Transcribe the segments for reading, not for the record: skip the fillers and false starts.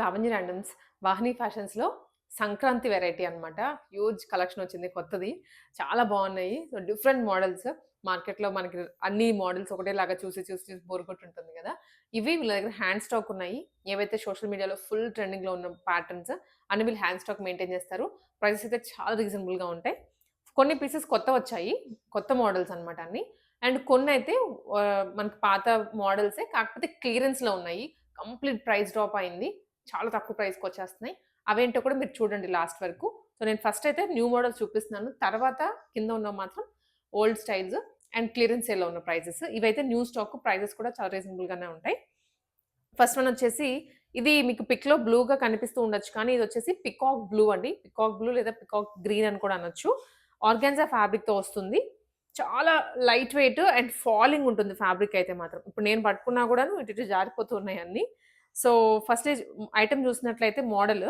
Lavanya randoms వాహిని ఫ్యాషన్స్‌లో Sankranti variety అన్నమాట. Huge collection వచ్చింది కొత్తది. చాలా బాగున్నాయి. సో, డిఫరెంట్ మోడల్స్ మార్కెట్‌లో మనకి అన్ని మోడల్స్ ఒకటేలాగా చూసి బోర్ కొట్టుంటుంది గదా! ఇవి వీళ్ళ దగ్గర హ్యాండ్ స్టాక్ ఉన్నాయి. ఏవైతే సోషల్ మీడియాలో ఫుల్ ట్రెండింగ్‌లో ఉన్న ప్యాటర్న్స్ అన్ని వీళ్ళు హ్యాండ్ స్టాక్ మెయింటైన్ చేస్తారు. ప్రైసెస్ అయితే చాలా రీజనబుల్‌గా ఉంటాయి. కొన్ని పీసెస్ కొత్తవొచ్చాయి. కొత్త మోడల్స్ అన్నమాట అన్ని. అండ్ కొన్నైతే మనకి పాత మోడల్సే కాకపోతే క్లియరెన్స్‌లో ఉన్నాయి. కంప్లీట్ ప్రైస్ డ్రాప్ అయింది. చాలా తక్కువ ప్రైస్‌కొచ్చేస్తున్నాయి. అవేంటో కూడా మీరు చూడండి లాస్ట్ వరకు. సో, నేను ఫస్ట్ అయితే న్యూ మోడల్స్ చూపిస్తున్నాను. తర్వాత కింద ఉన్నవి మాత్రం ఓల్డ్ స్టైల్స్ అండ్ క్లియరెన్స్ సేల్‌లో ఉన్న ప్రైజెస్. ఇవైతే న్యూ స్టాక్ ప్రైజెస్ కూడా చాలా రీజనబుల్‌గానే ఉంటాయి. ఫస్ట్ వన్ వచ్చేసి ఇది మీకు పిక్‌లో బ్లూగా కనిపిస్తూ ఉండొచ్చు. కానీ ఇదొచ్చేసి పికాక్ బ్లూ అండి. పికాక్ బ్లూ లేదా పికాక్ గ్రీన్ అని కూడా అనొచ్చు. ఆర్గాన్జా ఫ్యాబ్రిక్‌తో వస్తుంది. చాలా లైట్ వెయిట్ అండ్ ఫాలింగ్ ఉంటుంది ఫ్యాబ్రిక్ అయితే మాత్రం. ఇప్పుడు నేను పట్టుకున్నా కూడాను ఇటు ఇటు జారిపోతూ ఉన్నాయి అన్నీ. సో, ఫస్ట్ ఐటెమ్ చూసినట్లయితే మోడల్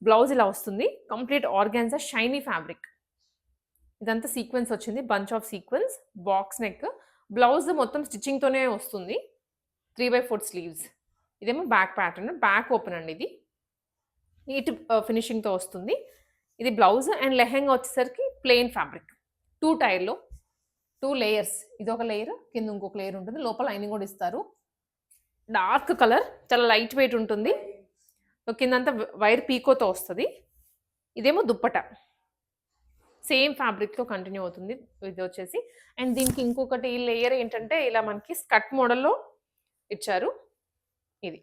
బ్లౌజ్ ఇలా వస్తుంది. Complete organza shiny fabric. ఇదంతా సీక్వెన్స్ వచ్చింది. Bunch of sequence, box neck. Blouse మొత్తం స్టిచ్చింగ్‌తోనే వస్తుంది. 3/4 స్లీవ్స్. ఇదేమో బ్యాక్ ప్యాటర్న్. బ్యాక్ ఓపెన్ అండి ఇది. నీట్ ఫినిషింగ్‌తో వస్తుంది. ఇది బ్లౌజ్ అండ్ లెహెంగా వచ్చేసరికి ప్లెయిన్ ఫ్యాబ్రిక్. 2 టైర్‌లో 2 లేయర్స్. ఇదొక లేయర్, కింద ఇంకొక లేయర్ ఉంటుంది. లోపల లైనింగ్ కూడా ఇస్తారు. డార్క్ కలర్ చాలా లైట్ వెయిట్ ఉంటుంది. కిందంతా వైర్ పీకోతో వస్తది. ఇదేమో దుప్పట. సేమ్ ఫ్యాబ్రిక్‌తో కంటిన్యూ అవుతుంది. ఇదొచ్చేసి అండ్ దీనికి ఇంకొకటి లేయర్ ఏంటంటే ఇలా మనకి స్కర్ట్ మోడల్‌లో ఇచ్చారు. ఇది.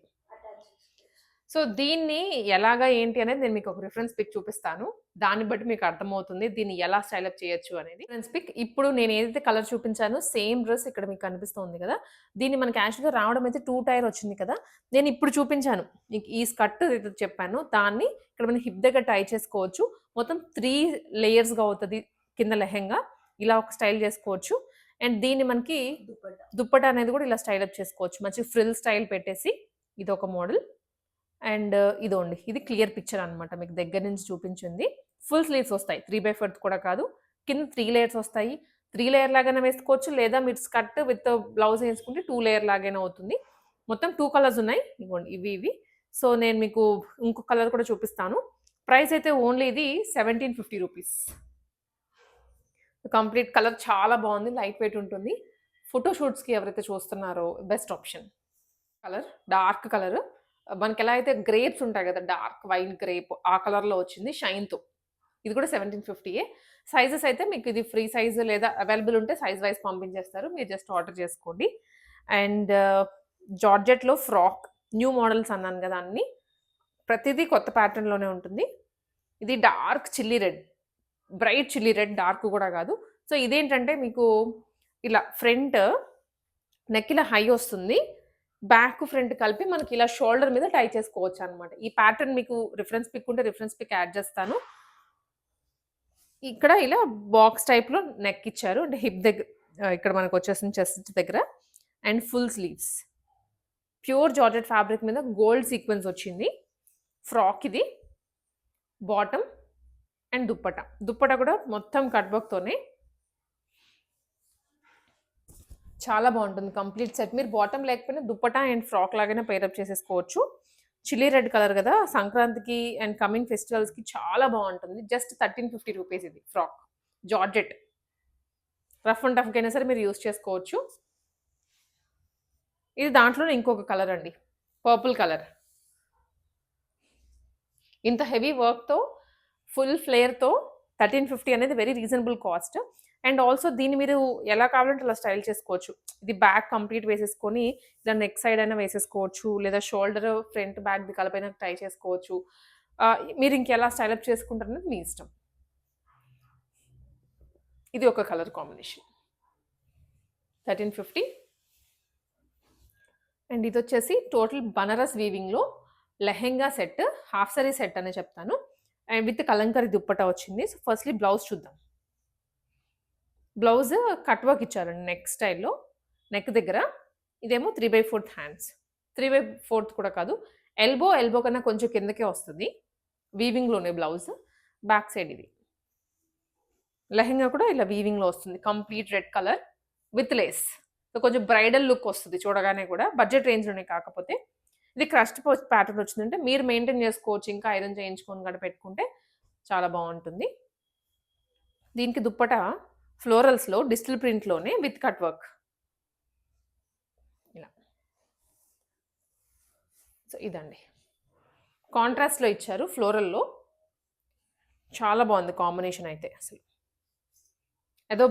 సో, దీన్ని ఎలాగా ఏంటి అనేది నేను మీకు ఒక రిఫరెన్స్ పిక్ చూపిస్తాను. దాన్ని బట్టి మీకు అర్థమవుతుంది. దీన్ని ఎలా స్టైల్ అప్ చేయొచ్చు అనేది. రిఫరెన్స్ పిక్ ఇప్పుడు నేను ఏదైతే కలర్ చూపించానో సేమ్ డ్రెస్ ఇక్కడ మీకు కనిపిస్తుంది కదా! దీన్ని మనకి యాక్చువల్‌గా రావడం అయితే 2 టైర్ వచ్చింది కదా! నేను ఇప్పుడు చూపించాను. మీకు ఈ స్కర్ట్ ఏదైతే చెప్పానో దాన్ని ఇక్కడ మనం హిప్ దగ్గర టై చేసుకోవచ్చు. మొత్తం 3 లేయర్స్‌గా అవుతది కింద లెహెంగా. ఇలా ఒక స్టైల్ చేసుకోవచ్చు. అండ్ దీన్ని మనకి దుప్పట అనేది కూడా ఇలా స్టైల్ అప్ చేసుకోవచ్చు. మంచి ఫ్రిల్ స్టైల్ పెట్టేసి ఇదొక మోడల్. అండ్ ఇదోండి. ఇది క్లియర్ పిక్చర్ అనమాట. మీకు దగ్గర నుంచి చూపించింది. ఫుల్ స్లీవ్స్ వస్తాయి. 3/4 కూడా కాదు. కింద 3 లేయర్స్ వస్తాయి. 3 లేయర్ లాగానే వేసుకోవచ్చు. లేదా మీరు స్కర్ట్ విత్ బ్లౌజ్ ఏసుకుంటే 2 లేయర్ లాగైనా అవుతుంది. మొత్తం 2 కలర్స్ ఉన్నాయి. ఇగోండి ఇవి. సో, నేను మీకు ఇంకో కలర్ కూడా చూపిస్తాను. ప్రైస్ అయితే ఓన్లీ ఇది రూ. 1750. కంప్లీట్ కలర్ చాలా బావుంది. లైట్ వెయిట్ ఉంటుంది. ఫోటో షూట్స్‌కి ఎవరైతే చూస్తున్నారో best option. Colour dark colour. మనకెలా అయితే గ్రేప్స్ ఉంటాయి గదా! డార్క్ వైన్ గ్రేప్ ఆ కలర్‌లో వచ్చింది షైన్‌తో. ఇది కూడా 1750 సైజెస్ అయితే మీకు ఇది ఫ్రీ సైజ్ లేదా అవైలబుల్ ఉంటే సైజ్ వైస్ పంపించేస్తారు. మీరు జస్ట్ ఆర్డర్ చేసుకోండి. అండ్ జార్జెట్‌లో ఫ్రాక్ న్యూ మోడల్స్ అన్నాను గదా! అన్నీ. ప్రతిదీ కొత్త ప్యాటర్న్‌లోనే ఉంటుంది. ఇది dark chilli red. Bright chilli red dark గూడా గాదు. సో, ఇదేంటంటే మీకు ఇలా ఫ్రంట్ నెక్ ఇలా హై వస్తుంది. బ్యాక్, ఫ్రంట్ కలిపి మనకి ఇలా షోల్డర్ మీద టై చేసుకోవచ్చనమాట. ఈ ప్యాటర్న్ మీకు రిఫరెన్స్ పిక్ ఉంటే రిఫరెన్స్ పిక్ యాడ్ చేస్తాను. ఇక్కడ ఇలా బాక్స్ టైప్‌లో నెక్ ఇచ్చారు. అంటే హిప్ ఇక్కడ మనకొచ్చేసింది చెస్ట్ దగ్గర and full sleeves. Pure georgette fabric మీద గోల్డ్ సీక్వెన్స్ వచ్చింది. ఫ్రాక్ ఇది. Bottom and dupatta. దుప్పట కూడా మొత్తం కట్ వర్క్‌తోనే. చాలా బావుంటుంది కంప్లీట్ సెట్. మీరు బాటమ్ లేకపోయినా దుప్పటా అండ్ ఫ్రాక్ లాగానే పేరప్ చేసేసుకోవచ్చు. చిల్లీ రెడ్ కలర్ గదా! సంక్రాంతికి అండ్ కమింగ్ ఫెస్టివల్స్‌కి చాలా బావుంటుంది. జస్ట్ రూ. 1350 ఇది ఫ్రాక్. జార్జెట్. రఫ్ అండ్ టఫ్‌కైనా సరే మీరు యూజ్ చేసుకోవచ్చు. ఇది దాంట్లోనే ఇంకొక కలర్ అండి. Purple colour. ఇంత హెవీ వర్క్‌తో ఫుల్ ఫ్లేర్‌తో 1350 అనేది very reasonable cost. And also దీన్ని మీరు ఎలా కావాలంటే అలా స్టైల్ చేసుకోవచ్చు. ఇది బ్యాక్ కంప్లీట్ వేసేసుకొని ఇలా నెక్ సైడ్ అయినా వేసేసుకోవచ్చు. లేదా షోల్డర్, ఫ్రంట్, బ్యాక్‌ది కలిపైనా టై చేసుకోవచ్చు. మీరు ఇంకెలా స్టైల్ అప్ చేసుకుంటారనేది మీ ఇష్టం. ఇది ఒక కలర్ కాంబినేషన్. 1350 అండ్ ఇదొచ్చేసి టోటల్ బనారస్ వీవింగ్‌లో lehenga set, half sari set అనే చెప్తాను. అండ్ విత్ కలంకారీ దుప్పట్టా వచ్చింది. సో, ఫస్ట్‌లీ బ్లౌజ్ చూద్దాం. బ్లౌజ్ కట్ వర్క్ ఇచ్చారండి నెక్ స్టైల్‌లో. నెక్ దగ్గర. ఇదేమో 3/4 హ్యాండ్స్. 3/4 కూడా కాదు. ఎల్బో కన్నా కొంచెం కిందకే వస్తది. వీవింగ్‌లోనే బ్లౌజ్. బ్యాక్ సైడ్ ఇది. లెహెంగా కూడా ఇలా వీవింగ్‌లో వస్తుంది. Complete red colour with lace. So, కొంచెం బ్రైడల్ లుక్ వస్తది చూడగానే కూడా. బడ్జెట్ రేంజ్‌లోనే కాకపోతే. ఇది క్రస్ట్ ప్యాటర్న్ వచ్చిందంటే మీరు మెయింటైన్ చేసుకోవచ్చు. ఇంకా ఐరన్ చేయించుకొని కూడా పెట్టుకుంటే చాలా బావుంటుంది. దీనికి దుప్పట ఫ్లోరల్స్‌లో డిజిటల్ ప్రింట్‌లోనే విత్ కట్ వర్క్. ఇలా. సో, ఇదండి. కాంట్రాస్ట్‌లో ఇచ్చారు ఫ్లోరల్‌లో. చాలా బావుంది కాంబినేషన్ అయితే అసలు. ఏదో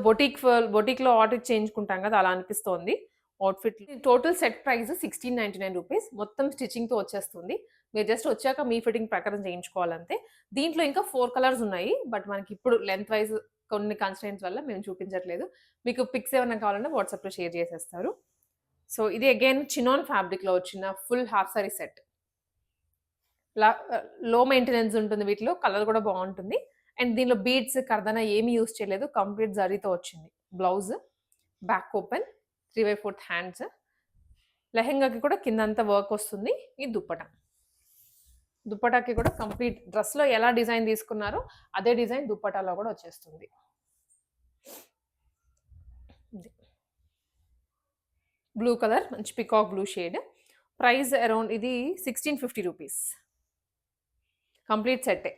బొటిక్‌లో ఆర్డర్ చేయించుకుంటాం కదా! అలా అనిపిస్తోంది. అవుట్‌ఫిట్ టోటల్ సెట్ ప్రైస్ రూ. 1699 మొత్తం స్టిచింగ్‌తో వచ్చేస్తుంది. మీరు జస్ట్ వచ్చాక మీ ఫిట్టింగ్ ప్రకారం చేయించుకోవాలంతే. దీంట్లో ఇంకా 4 కలర్స్ ఉన్నాయి. బట్ మనకిప్పుడు లెంత్ వైస్ కొన్ని కన్‌స్ట్రెయింట్స్ వల్ల మేము చూపించట్లేదు. మీకు పిక్స్ ఏమన్నా కావాలన్నా వాట్సాప్‌లో షేర్ చేసేస్తారు. సో, ఇది అగైన్ చినాన్ ఫ్యాబ్రిక్‌లో వచ్చిన ఫుల్ హాఫ్ సారీ సెట్. లా లో మెయింటెనెన్స్ ఉంటుంది వీటిలో. కలర్ కూడా బావుంటుంది. అండ్ దీనిలో బీడ్స్, కర్దనా ఏమి యూజ్ చేయలేదు. కంప్లీట్ జరీతో వచ్చింది. Blouse, back open, 3/4 hands. లెహెంగాకి కూడా కిందంతా వర్క్ వస్తుంది. ఇది దుప్పట. దుప్పటాకి కూడా కంప్లీట్ డ్రెస్‌లో ఎలా డిజైన్ తీసుకున్నారో అదే డిజైన్ దుప్పటాలో కూడా వచ్చేస్తుంది. ఇది. బ్లూ కలర్ మంచి peacock blue shade. Price around ఇది రూ. 1650. కంప్లీట్ సెట్టే.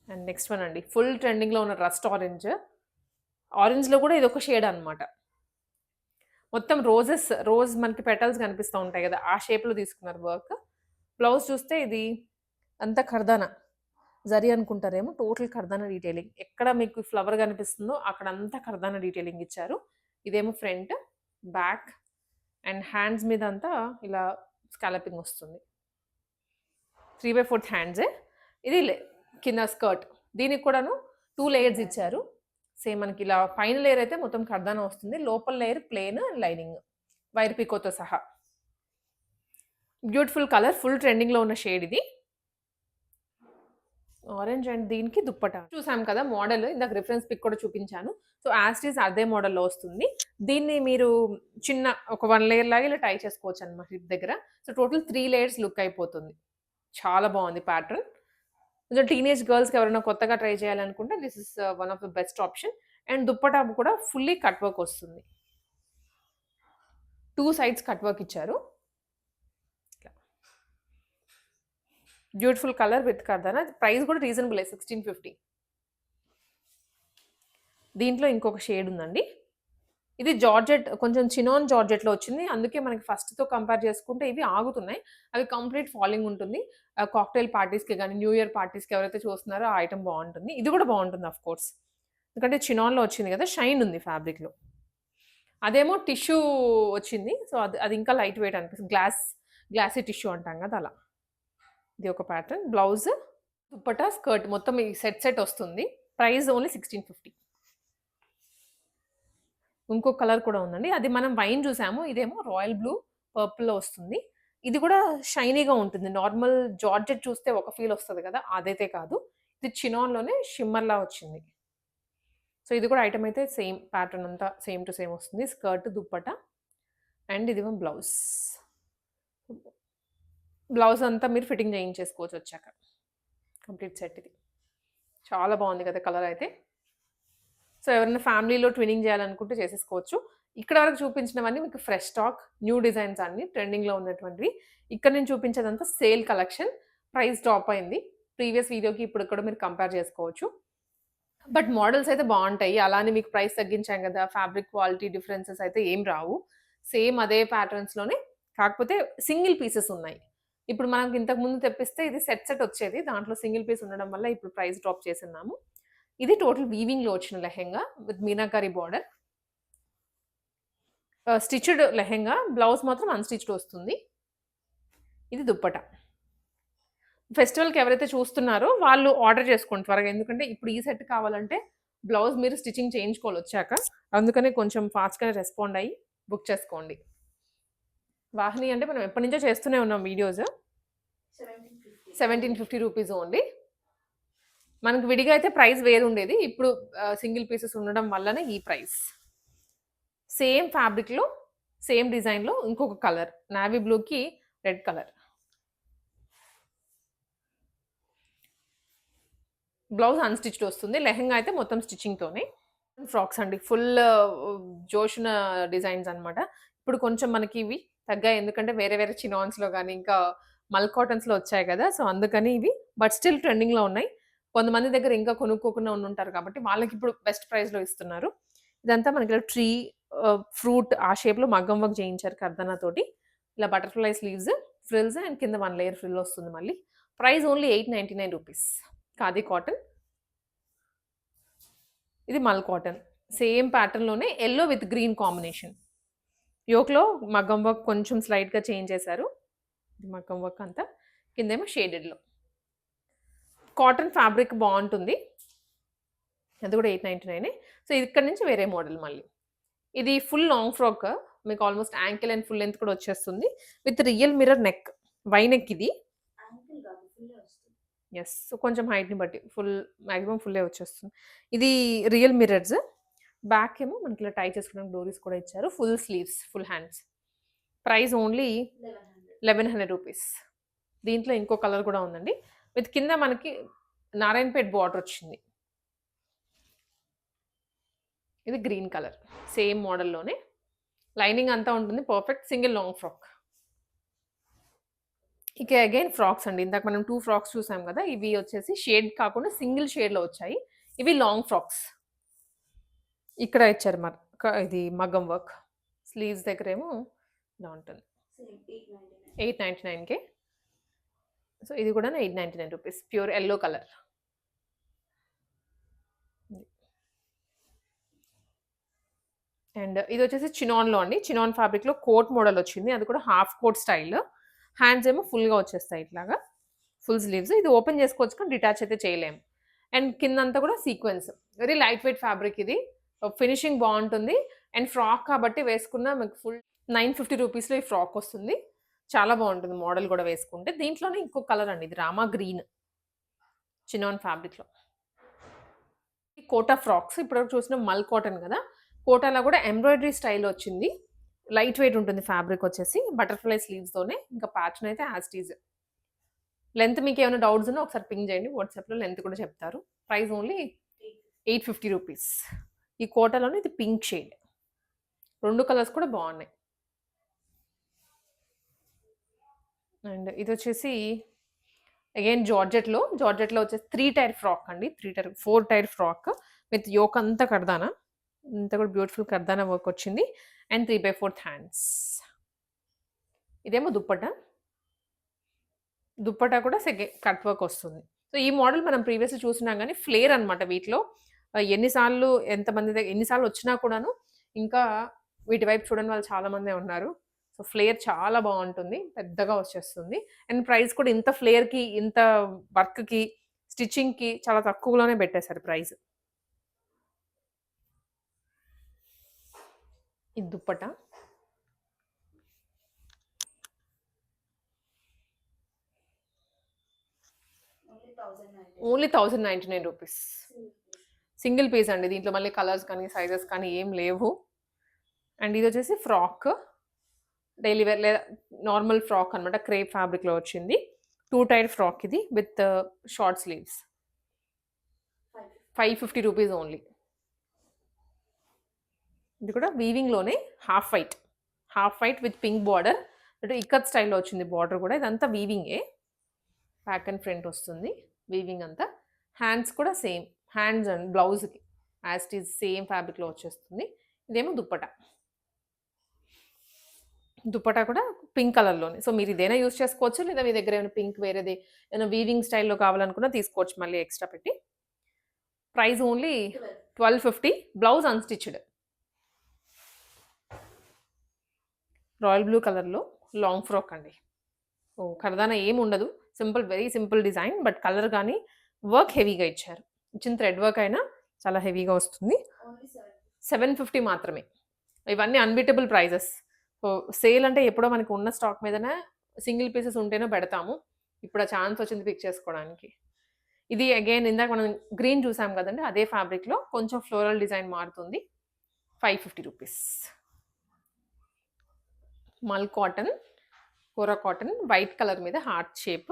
అండ్ నెక్స్ట్ వన్ అండి. ఫుల్ ట్రెండింగ్‌లో ఉన్న రస్ట్ ఆరెంజ్. ఆరెంజ్‌లో కూడా ఇదొక షేడ్ అనమాట. మొత్తం రోజ్ మనకి పెటల్స్ కనిపిస్తా ఉంటాయి కదా! ఆ షేప్‌లో తీసుకున్నారు వర్క్. బ్లౌజ్ చూస్తే ఇది అంతా కర్దానా. జరీ అనుకుంటారేమో టోటల్ కర్దానా డీటెయిలింగ్. ఎక్కడ మీకు ఫ్లవర్ కనిపిస్తుందో అక్కడంతా కర్దానా డీటెయిలింగ్ ఇచ్చారు. ఇదేమో ఫ్రంట్, బ్యాక్ అండ్ హ్యాండ్స్ మీద అంతా ఇలా స్కాలపింగ్ వస్తుంది. 3/4 హ్యాండ్సే. ఇది కింద స్కర్ట్. దీనికి కూడాను 2 లేయర్స్ ఇచ్చారు. సేమ్ మనకి ఇలా పైన లేయర్ అయితే మొత్తం కర్దానా వస్తుంది. లోపల లేయర్ ప్లెయిన్ లైనింగ్. వైర్ పికోతో సహా. బ్యూటిఫుల్ కలర్ ఫుల్ ట్రెండింగ్‌లో ఉన్న షేడ్ ఇది. ఆరెంజ్ అండ్ దీనికి దుప్పట. చూసాం కదా మోడల్. ఇందాక రిఫరెన్స్ పిక్ కూడా చూపించాను. సో, యాజ్ ఇట్ ఈజ్ అదే మోడల్‌లో వస్తుంది. దీన్ని మీరు చిన్న ఒక 1 లేయర్ లాగా ఇలా టై చేసుకోవచ్చనమాట హిప్ దగ్గర. సో, టోటల్ 3 లేయర్స్ లుక్ అయిపోతుంది. చాలా బావుంది ప్యాటర్న్. కొంచెం టీనేజ్ గర్ల్స్‌కి ఎవరైనా కొత్తగా ట్రై చేయాలనుకుంటే this is one of the best option. And dupatta కూడా ఫుల్లీ కట్ వర్క్ వస్తుంది. 2 సైడ్స్ కట్ వర్క్ ఇచ్చారు. బ్యూటిఫుల్ కలర్ విత్ కర్దానా. ప్రైస్ కూడా రీజనబులే 1650. దీంట్లో ఇంకొక షేడ్ ఉందండి. ఇది జార్జెట్ కొంచెం చినాన్ జార్జెట్‌లో వచ్చింది. అందుకే మనకి ఫస్ట్‌తో కంపేర్ చేసుకుంటే ఇవి ఆగుతున్నాయి. అవి కంప్లీట్ ఫాలింగ్ ఉంటుంది. కాక్టైల్ పార్టీస్‌కి గాని, న్యూ ఇయర్ పార్టీస్‌కి ఎవరైతే చూస్తున్నారో ఆ ఐటెమ్ బావుంటుంది. ఇది కూడా బావుంటుంది ఆఫ్ కోర్స్. ఎందుకంటే చినాన్‌లో వచ్చింది కదా! షైన్ ఉంది ఫ్యాబ్రిక్‌లో. అదేమో టిష్యూ వచ్చింది. సో, అది ఇంకా లైట్ వెయిట్ అనిపిస్తుంది. గ్లాసీ టిష్యూ అంటాం కదా! అలా. ఇది ఒక ప్యాటర్న్. బ్లౌజ్, దుప్పట్టా, స్కర్ట్ మొత్తం ఈ సెట్ వస్తుంది. Price only 1650. ఇంకో కలర్ కూడా ఉందండి. అది మనం వైన్ చూసాము. ఇదేమో రాయల్ బ్లూ, పర్పుల్‌లో వస్తుంది. ఇది కూడా షైనీగా ఉంటుంది. నార్మల్ జార్జెట్ చూస్తే ఒక ఫీల్ వస్తది కదా! అదైతే కాదు. ఇది చినాన్‌లోనే షిమ్మర్‌లా వచ్చింది. సో, ఇది కూడా ఐటెమ్ అయితే సేమ్ ప్యాటర్న్ అంతా సేమ్ టు సేమ్ వస్తుంది. స్కర్ట్, దుప్పట్టా అండ్ ఇదేమో బ్లౌజ్. బ్లౌజ్ అంతా మీరు ఫిట్టింగ్ చేయించేసుకోవచ్చు వచ్చాక. కంప్లీట్ సెట్ ఇది. చాలా బావుంది కదా కలర్ అయితే. సో, ఎవరైనా ఫ్యామిలీలో ట్విన్నింగ్ చేయాలనుకుంటే చేసేసుకోవచ్చు. ఇక్కడ వరకు చూపించినవన్నీ మీకు ఫ్రెష్ స్టాక్, న్యూ డిజైన్స్ అన్నీ ట్రెండింగ్‌లో ఉన్నటువంటివి. ఇక్కడ నేను చూపించేదంతా సేల్ కలెక్షన్. ప్రైస్ డ్రాప్ అయింది. ప్రీవియస్ వీడియోకి ఇప్పటికి కూడా మీరు కంపేర్ చేసుకోవచ్చు. బట్ మోడల్స్ అయితే బావుంటాయి. అలానే మీకు ప్రైస్ తగ్గించాం కదా! ఫ్యాబ్రిక్ క్వాలిటీ డిఫరెన్సెస్ అయితే ఏం రావు. సేమ్ అదే ప్యాటర్న్స్‌లోనే కాకపోతే సింగిల్ పీసెస్ ఉన్నాయి. ఇప్పుడు మనకి ఇంతకుముందు తెప్పిస్తే ఇది సెట్ వచ్చేది. దాంట్లో సింగిల్ పీస్ ఉండడం వల్ల ఇప్పుడు ప్రైస్ డ్రాప్ చేసున్నాము. ఇది టోటల్ వీవింగ్‌లో వచ్చిన lehenga with meenakari border. Stitched lehenga. Blouse మాత్రం అన్‌స్టిచ్డ్ వస్తుంది. ఇది దుప్పట. ఫెస్టివల్‌కి ఎవరైతే చూస్తున్నారో వాళ్ళు ఆర్డర్ చేసుకోండి త్వరగా. ఎందుకంటే ఇప్పుడు ఈ సెట్ కావాలంటే బ్లౌజ్ మీరు స్టిచ్చింగ్ చేయించుకోవాలి వచ్చాక. అందుకని కొంచెం ఫాస్ట్‌గానే రెస్పాండ్ అయ్యి బుక్ చేసుకోండి. వాహిని అంటే మనం ఎప్పటినుంచో చేస్తూనే ఉన్నాం వీడియోస్. 1750 rupees only. మనకు విడిగా అయితే ప్రైస్ వేరుండేది. ఇప్పుడు సింగిల్ పీసెస్ ఉండడం వల్లనే ఈ ప్రైస్. సేమ్ ఫ్యాబ్రిక్‌లో, సేమ్ డిజైన్‌లో ఇంకొక కలర్. నావీ బ్లూకి రెడ్ కలర్. బ్లౌజ్ అన్‌స్టిచ్డ్ వస్తుంది. లెహెంగా అయితే మొత్తం స్టిచ్చింగ్‌తోనే. ఫ్రాక్స్ అండి. ఫుల్ జోష్‌న డిజైన్స్ అన్నమాట. ఇప్పుడు కొంచెం మనకి ఇవి తగ్గాయి. ఎందుకంటే వేరే వేరే చినాన్స్‌లో గాని, ఇంకా మల్ కాటన్స్‌లో వచ్చాయి కదా! సో, అందుకని ఇవి బట్ స్టిల్ ట్రెండింగ్‌లో ఉన్నాయి. కొంతమంది దగ్గర ఇంకా కొనుక్కోకుండా ఉండుంటారు కాబట్టి వాళ్ళకిప్పుడు బెస్ట్ ప్రైస్‌లో ఇస్తున్నారు. ఇదంతా మనకి ఇలా ట్రీ ఫ్రూట్ ఆ షేప్‌లో మగ్గం వర్క్ చేయించారు కర్దనా తోటి. ఇలా బటర్‌ఫ్లై స్లీవ్స్, ఫ్రిల్స్ అండ్ కింద 1 లేయర్ ఫ్రిల్ వస్తుంది మళ్ళీ. Price only ₹899 khadi cotton. ఇది మల్ కాటన్. సేమ్ ప్యాటర్న్‌లోనే యెల్లో విత్ గ్రీన్ కాంబినేషన్. యోక్‌లో మగ్గం వర్క్ కొంచెం స్లైట్‌గా చేంజ్ చేశారు. మగ్గం వర్క్ అంతా. కిందేమో షేడెడ్‌లో. కాటన్ ఫ్యాబ్రిక్ బావుంటుంది. అది కూడా 899 సో, ఇక్కడ నుంచి వేరే మోడల్ మళ్ళీ. ఇది ఫుల్ లాంగ్ ఫ్రాక్. మీకు almost ankle and full length కూడా వచ్చేస్తుంది. With real mirror neck. Y neck ఇది. యెస్. సో, కొంచెం హైట్‌ని బట్టి మాక్సిమం ఫుల్లే వచ్చేస్తుంది. ఇది రియల్ మిర్రర్స్. బ్యాక్ ఏమో మనకి ఇలా టై చేసుకోవడానికి డోరీస్ కూడా ఇచ్చారు. Full sleeves, full hands. Price only ₹1100. దీంట్లో ఇంకో కలర్ కూడా ఉందండి. విత్ కింద మనకి నారాయణపేట్ బార్డర్ వచ్చింది. ఇది గ్రీన్ కలర్. సేమ్ మోడల్‌లోనే. లైనింగ్ అంతా ఉంటుంది. Perfect single long frock. ఇక అగైన్ ఫ్రాక్స్ అండి. ఇందాక మనం 2 ఫ్రాక్స్ చూసాం కదా! ఇవి వచ్చేసి షేడ్ కాకుండా సింగిల్ షేడ్‌లో వచ్చాయి. ఇవి లాంగ్ ఫ్రాక్స్. ఇక్కడ ఇచ్చారు ఇది మగ్గం వర్క్. స్లీవ్స్ దగ్గరేమో ఇలా ఉంటుంది. ₹899కే. సో, ఇది కూడా ₹899 ప్యూర్ యెల్లో కలర్. అండ్ ఇదొచ్చేసి చినాన్‌లో అండి. చినాన్ ఫ్యాబ్రిక్‌లో కోట్ మోడల్ వచ్చింది. అది కూడా హాఫ్ కోట్ స్టైల్. హ్యాండ్స్ ఏమో ఫుల్‌గా వచ్చేస్తాయి ఇట్లాగా. Full sleeves. ఇది ఓపెన్ చేసుకోవచ్చు కానీ డిటాచ్ అయితే చేయలేము. అండ్ కిందంతా కూడా sequence. Very light weight fabric ఇది. ఫినిషింగ్ బావుంటుంది. అండ్ ఫ్రాక్ కాబట్టి వేసుకున్న మీకు ఫుల్ ₹950లో ఈ ఫ్రాక్ వస్తుంది. చాలా బావుంటుంది మోడల్ కూడా వేసుకుంటే. దీంట్లోనే ఇంకో కలర్ అండి. ఇది రామా గ్రీన్. చినాన్ ఫ్యాబ్రిక్‌లో. కోటా ఫ్రాక్స్ ఇప్పటివరకు చూసిన మల్ కాటన్ కదా! కోటాలో కూడా ఎంబ్రాయిడరీ స్టైల్ వచ్చింది. లైట్ వెయిట్ ఉంటుంది ఫ్యాబ్రిక్ వచ్చేసి. బటర్‌ఫ్లై స్లీవ్స్‌తోనే. ఇంకా ప్యాటర్న్ అయితే యాజ్ ఇట్ ఈజ్. లెంత్ మీకేమైనా డౌట్స్ ఉన్నా ఒకసారి పింగ్ చేయండి. వాట్సాప్‌లో లెంత్ కూడా చెప్తారు. Price only ₹850. ఈ కోటాలోనే ఇది పింక్ షేడ్. 2 కలర్స్ కూడా బావున్నాయి. అండ్ ఇదొచ్చేసి అగైన్ జార్జెట్‌లో వచ్చేసి 3 టైర్ ఫ్రాక్ అండి. 4 టైర్ ఫ్రాక్ విత్ యోక్ అంతా కర్దానా. ఇంత కూడా బ్యూటిఫుల్ కర్దానా వర్క్ వచ్చింది. And 3/4 hands. ఇదేమో దుప్పట్టా. దుప్పట్టా కూడా కట్ వర్క్ వస్తుంది. సో, ఈ మోడల్ మనం ప్రీవియస్‌గా చూసున్నాం గానీ ఫ్లేర్ అనమాట వీటిలో. ఎన్ని సార్లు వచ్చినా కూడాను ఇంకా వీటి వైపు చూడని వాళ్ళు చాలా మందే ఉన్నారు. సో, ఫ్లేర్ చాలా బావుంటుంది. పెద్దగా వచ్చేస్తుంది. అండ్ ప్రైస్ కూడా ఇంత ఫ్లేర్‌కి, ఇంత వర్క్‌కి, స్టిచ్చింగ్‌కి చాలా తక్కువలోనే పెట్టేశారు ప్రైస్. ఇది దుప్పట్టా. ఓన్లీ ₹1099. సింగిల్ పీస్ అండి. దీంట్లో మళ్ళీ కలర్స్ కానీ, సైజెస్ కానీ ఏం లేవు. అండ్ ఇదొచ్చేసి ఫ్రాక్. డైలీ వేర్ లేదా నార్మల్ ఫ్రాక్ అనమాట. క్రేప్ ఫ్యాబ్రిక్‌లో వచ్చింది. 2 టైర్ ఫ్రాక్ ఇది విత్ షార్ట్ స్లీవ్స్. ₹550 ఓన్లీ. ఇది కూడా వీవింగ్‌లోనే half white. Half white with pink border. అంటే ఇక్కత్ స్టైల్‌లో వచ్చింది బార్డర్ కూడా. ఇదంతా వీవింగే. బ్యాక్ అండ్ ఫ్రంట్ వస్తుంది. వీవింగ్ అంతా. హ్యాండ్స్ కూడా సేమ్. హ్యాండ్స్ అండ్ బ్లౌజ్‌కి యాజ్ ఇట్ ఈజ్ సేమ్ ఫ్యాబ్రిక్‌లో వచ్చేస్తుంది. ఇదేమో దుప్పట్టా. దుప్పట్టా కూడా పింక్ కలర్‌లోనే. సో, మీరు ఇదైనా యూజ్ చేసుకోవచ్చు. లేదా మీ దగ్గర ఏమైనా పింక్ వేరేది ఏమైనా వీవింగ్ స్టైల్‌లో కావాలనుకున్నా తీసుకోవచ్చు మళ్ళీ ఎక్స్‌ట్రా పెట్టి. Price only 1250 blouse unstitched. Royal blue కలర్‌లో లాంగ్ ఫ్రాక్ అండి. కర్దానా ఏముండదు. Very simple design. But colour గానీ వర్క్ హెవీగా ఇచ్చారు. ఇచ్చిన థ్రెడ్ వర్క్ అయినా చాలా హెవీగా వస్తుంది. 750 మాత్రమే. ఇవన్నీ అన్‌బీటబుల్ ప్రైజెస్. సో, సేల్ అంటే ఎప్పుడో మనకు ఉన్న స్టాక్ మీదనే సింగిల్ పీసెస్ ఉంటేనే పెడతాము. ఇప్పుడు ఆ ఛాన్స్ వచ్చింది పిక్ చేసుకోవడానికి. ఇది అగైన్ ఇందాక మనం గ్రీన్ చూసాం కదండీ! అదే ఫ్యాబ్రిక్‌లో కొంచెం ఫ్లోరల్ డిజైన్ మారుతుంది. ₹550. మల్ కాటన్, కోరా కాటన్ వైట్ కలర్ మీద హార్ట్ షేప్.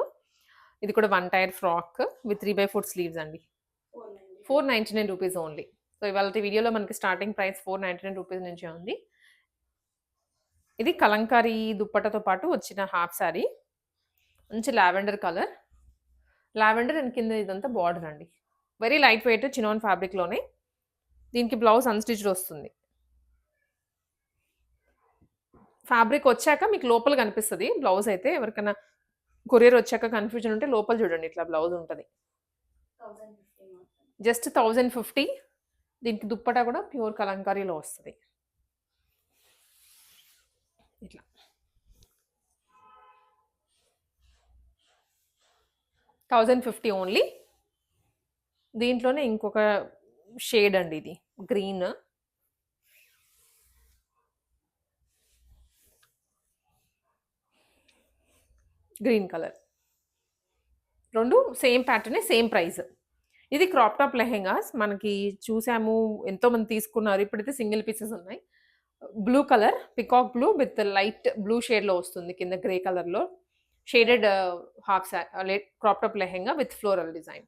ఇది కూడా 1 టైర్ ఫ్రాక్ విత్ 3/4 స్లీవ్స్ అండి. ₹499 ఓన్లీ. సో, ఇవాల్టి వీడియోలో మనకి స్టార్టింగ్ ప్రైస్ ₹499 నుంచే ఉంది. ఇది కలంకారీ దుప్పట్టతో పాటు వచ్చిన హాఫ్ సారీ. మంచి లావెండర్ కలర్. లావెండర్ అండ్ కింద ఇదంతా బార్డర్ అండి. వెరీ లైట్ వెయిట్ చినాన్ ఫ్యాబ్రిక్‌లోనే. దీనికి బ్లౌజ్ అన్‌స్టిచ్డ్ వస్తుంది. ఫ్యాబ్రిక్ వచ్చాక మీకు లోపల కనిపిస్తది. బ్లౌజ్ అయితే ఎవరికైనా కొరియర్ వచ్చాక కన్‌ఫ్యూజన్ ఉంటే లోపల చూడండి ఇట్లా బ్లౌజ్ ఉంటది. 1050 మాత్రం. జస్ట్ 1050. దీనికి దుప్పట్టా కూడా ప్యూర్ కలంకారీలో వస్తది. ఇట్లా. 1050 ఓన్లీ. దీంట్లోనే ఇంకొక షేడ్ అండి ఇది. గ్రీన్. Green colour. 2 సేమ్ ప్యాటర్నే సేమ్ ప్రైస్. ఇది క్రాప్ టాప్ లెహెంగాస్ మనకి చూసాము. ఎంతోమంది తీసుకున్నారు. ఇప్పుడైతే సింగిల్ పీసెస్ ఉన్నాయి. Blue colour peacock blue with light blue షేడ్‌లో వస్తుంది. కింద గ్రే కలర్‌లో shaded half crop top lehenga with floral design.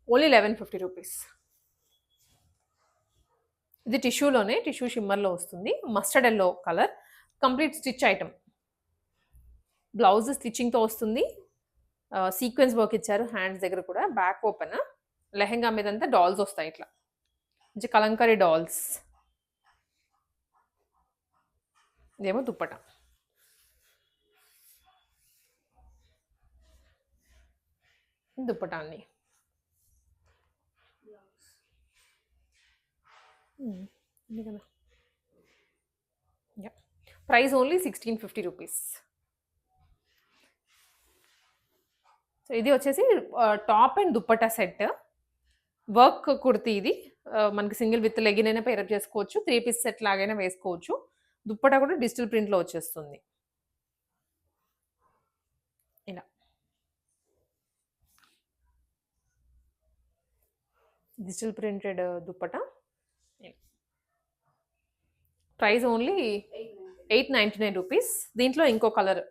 Only 1150 rupees. ఇది టిష్యూలోనే టిష్యూ షిమ్మర్‌లో వస్తుంది. Mustard yellow colour. Complete stitch item. Blouse స్టిచ్చింగ్‌తో వస్తుంది. సీక్వెన్స్ వర్క్ ఇచ్చారు హ్యాండ్స్ దగ్గర కూడా. Back open. లెహెంగా మీదంతా డాల్స్ వస్తాయి ఇట్లా. మంచి కలంకారీ డాల్స్. ఇదేమో దుప్పట. దుప్పట అండి. ఉంది కదా. Yeah! Price only 1650 rupees. So ఇది వచ్చేసి top and dupatta set. Work kurti ఇది. మనకి సింగిల్ విత్ లెగిన్ అయినా పేరప్ చేసుకోవచ్చు. 3 పీస్ సెట్ లాగైనా వేసుకోవచ్చు. దుప్పట్టా కూడా డిజిటల్ ప్రింట్‌లో వచ్చేస్తుంది. ఇలా. Digital printed dupatta. ఇలా. Price only 899 rupees. దీంట్లో ఇంకో కలర్.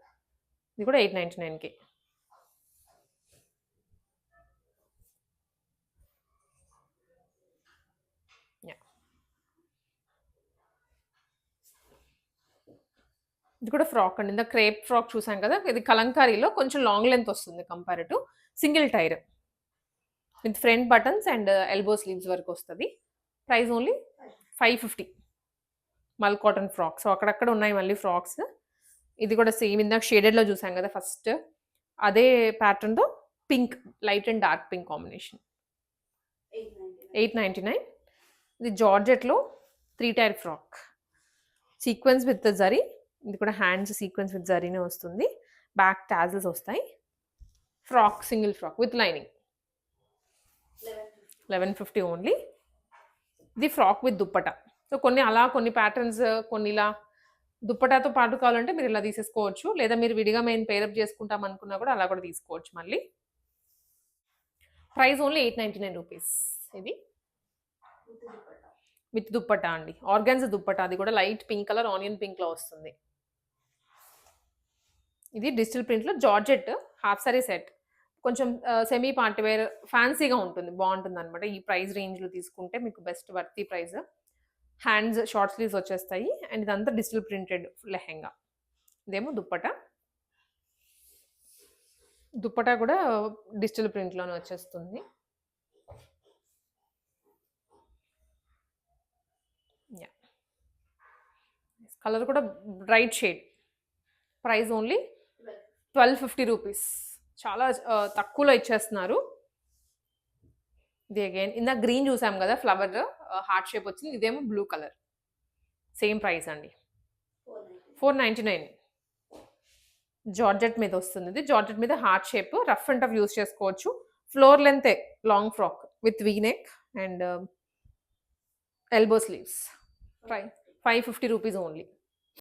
ఇది కూడా 899కే. యాహ్! ఇది కూడా ఫ్రాక్ అండి. ఇందాక క్రేప్ ఫ్రాక్ చూసాం కదా! ఇది కలంకారీలో కొంచెం లాంగ్ లెంత్ వస్తుంది compare to single tier. With front buttons and elbow sleeves వరకు వస్తది. Price only 550. మల్ కాటన్ ఫ్రాక్. సో అక్కడక్కడ ఉన్నాయి మళ్ళీ ఫ్రాక్స్. ఇది కూడా సేమ్ ఇందాక షేడెడ్‌లో చూసాం కదా ఫస్ట్. అదే ప్యాటర్న్‌తో pink light and dark pink combination. 899. ఇది జార్జెట్‌లో 3 tier frock. Sequence with zari. ఇది కూడా హ్యాండ్స్ సీక్వెన్స్ విత్ జరీనే వస్తుంది. బ్యాక్ టాజిల్స్ వస్తాయి. Frock single frock with lining. 1150 only. ఇది ఫ్రాక్ విత్ దుప్పట్టా. సో కొన్ని అలా కొన్ని ప్యాటర్న్స్ కొన్ని ఇలా దుప్పటాతో పాటు కావాలంటే మీరు ఇలా తీసేసుకోవచ్చు. లేదా మీరు విడిగా మేము పేరప్ చేసుకుంటాం అనుకున్నా కూడా అలా కూడా తీసుకోవచ్చు మళ్ళీ. Price only 899 rupees. ఇది విత్ దుప్పట్టా అండి. ఆర్గాన్జా దుప్పట్టా. అది కూడా లైట్ పింక్ కలర్ ఆనియన్ పింక్‌లో వస్తుంది. ఇది డిజిటల్ ప్రింట్‌లో జార్జెట్ హాఫ్ సారీ సెట్. కొంచెం సెమీ పార్టీ వేర్ ఫ్యాన్సీగా ఉంటుంది. బావుంటుందనమాట. ఈ ప్రైస్ రేంజ్‌లో తీసుకుంటే మీకు best worthy price. Hands short sleeves వచ్చేస్తాయి. అండ్ ఇదంతా డిజిటల్ ప్రింటెడ్ లెహెంగా. ఇదేమో దుప్పట్టా. దుప్పట్టా కూడా డిజిటల్ ప్రింట్‌లోనే వచ్చేస్తుంది. యాహ్! కలర్ కూడా bright shade. Price only 1250 rupees. చాలా తక్కువలో ఇచ్చేస్తున్నారు. ఇది అగైన్ ఇందాక గ్రీన్ చూసాం కదా ఫ్లవర్ హార్ట్ షేప్ వచ్చింది. ఇదేమో బ్లూ కలర్. సేమ్ ప్రైస్ అండి. 499. జార్జెట్ మీద వస్తుంది ఇది. జార్జెట్ మీద heart shape rough and tough use చేసుకోవచ్చు. ఫ్లోర్ లెంతే long frock with V neck and elbow sleeves. 550 rupees only.